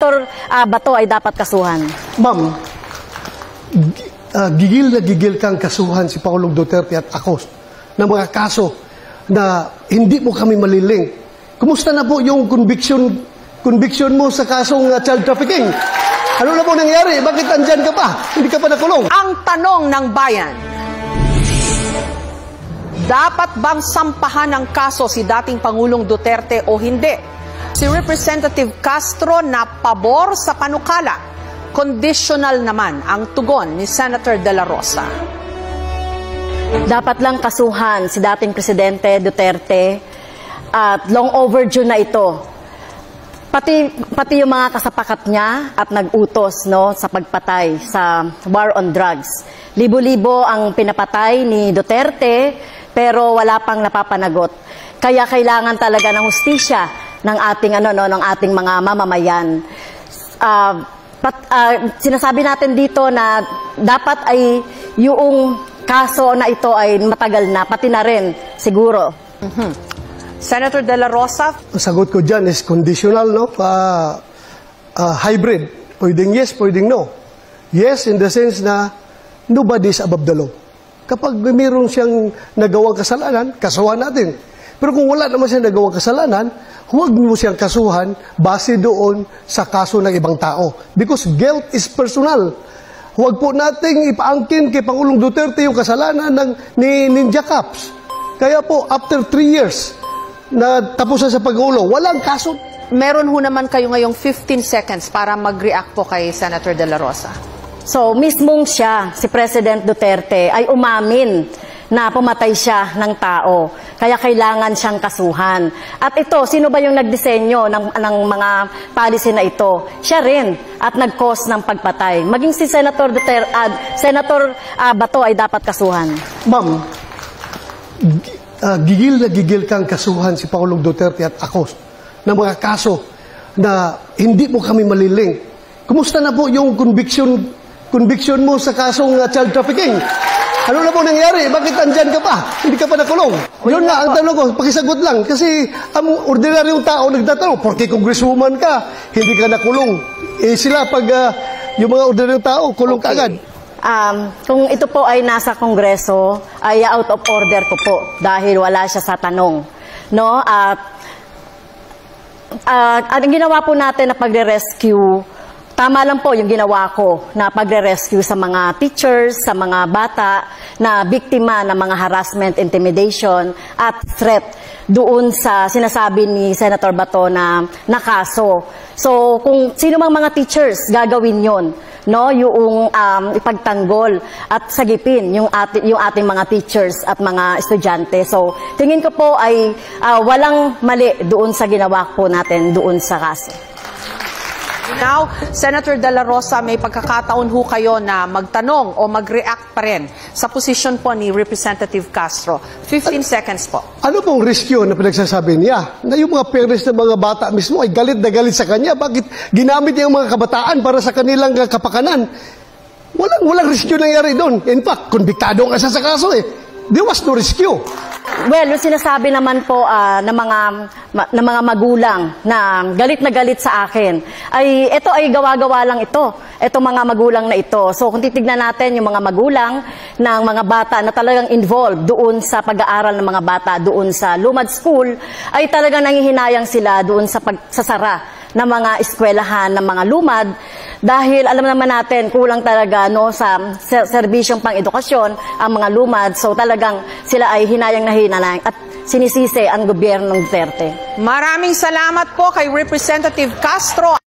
Senator Bato ay dapat kasuhan? Ma'am, gigil na gigil kang kasuhan si Pangulong Duterte at ako ng mga kaso na hindi mo kami maliling. Kumusta na po yung conviction mo sa kasong child trafficking? Ano na po nangyari? Bakit andyan ka pa? Hindi ka pa nakulong? Ang tanong ng bayan, dapat bang sampahan ng kaso si dating Pangulong Duterte o hindi? Si Representative Castro na pabor sa panukala. Conditional naman ang tugon ni Senator De La Rosa. Dapat lang kasuhan si dating Presidente Duterte at long overdue na ito. Pati yung mga kasapakat niya at nag-utos sa pagpatay sa war on drugs. Libo-libo ang pinapatay ni Duterte pero wala pang napapanagot. Kaya kailangan talaga ng hustisya ng ating mga mamamayan. Sinasabi natin dito na dapat ay yung kaso na ito ay matagal na, pati na rin siguro. Senator De La Rosa? Ang sagot ko dyan is conditional, no? Hybrid. Pwedeng yes, pwedeng no. Yes, in the sense na nobody is above the law. Kapag mayroon siyang nagawang kasalanan, kasuhan natin. Pero kung wala naman siyang nagawang kasalanan, huwag mo siyang kasuhan base doon sa kaso ng ibang tao. Because guilt is personal. Huwag po nating ipaangkin kay Pangulong Duterte yung kasalanan ni Ninja Caps. Kaya po, after 3 years na tapusan sa pag-ulo, walang kaso. Meron ho naman kayo ngayong 15 seconds para mag-react po kay Senator De La Rosa. So, mismong siya, si President Duterte, ay umamin na pumatay siya ng tao. Kaya kailangan siyang kasuhan. At ito, sino ba yung nagdisenyo ng mga policy na ito? Siya rin at nag-cause ng pagpatay. Maging si Senator Senator Bato ay dapat kasuhan. Ma'am, gigil na gigil kang kasuhan si Pangulong Duterte at ako ng mga kaso na hindi mo kami maliling. Kumusta na po yung conviction mo sa kasong child trafficking? Ano na po nangyari? Bakit andyan ka pa? Hindi ka pa nakulong? Yun nga, ang tanong ko, pakisagot lang. Kasi ang ordinaryong tao nagtatanong, porque congresswoman ka, hindi ka nakulong. Sila pag yung mga ordinaryong tao, kulong ka agad. Kung ito po ay nasa Kongreso, ay out of order ko po dahil wala siya sa tanong. No? Ang ginawa po natin na pagre-rescue, tama lang po yung ginawa ko na pagre-rescue sa mga teachers, sa mga bata na biktima ng mga harassment, intimidation at threat doon sa sinasabi ni Senator Bato na kaso. So kung sino mang mga teachers gagawin yon, no, yung ipagtanggol at sagipin yung ating mga teachers at mga estudyante. So tingin ko po ay walang mali doon sa ginawa po natin doon sa kaso. Now, Senator De La Rosa, may pagkakataon ho kayo na magtanong o mag-react pa rin sa posisyon po ni Representative Castro. 15 seconds po. Ano pong risk yun na pinagsasabi niya? Na yung mga parents ng mga bata mismo ay galit na galit sa kanya. Bakit ginamit niya yung mga kabataan para sa kanilang kapakanan? Walang risk yun nangyari doon. In fact, konbiktado ka sa kaso eh. There was no rescue. Well, yung sinasabi naman po ng mga magulang na galit sa akin, ay ito ay gawa-gawa lang ito. Ito mga magulang na ito. So kung titignan natin yung mga magulang ng mga bata na talagang involved doon sa pag-aaral ng mga bata doon sa Lumad School, ay talagang nangihinayang sila doon sa pagsasara ng mga eskwelahan, ng mga lumad, dahil alam naman natin, kulang talaga sa serbisyong pang-edukasyon ang mga lumad. So talagang sila ay hinayang na hinayang at sinisisi ang gobyernong Duterte. Maraming salamat po kay Representative Castro.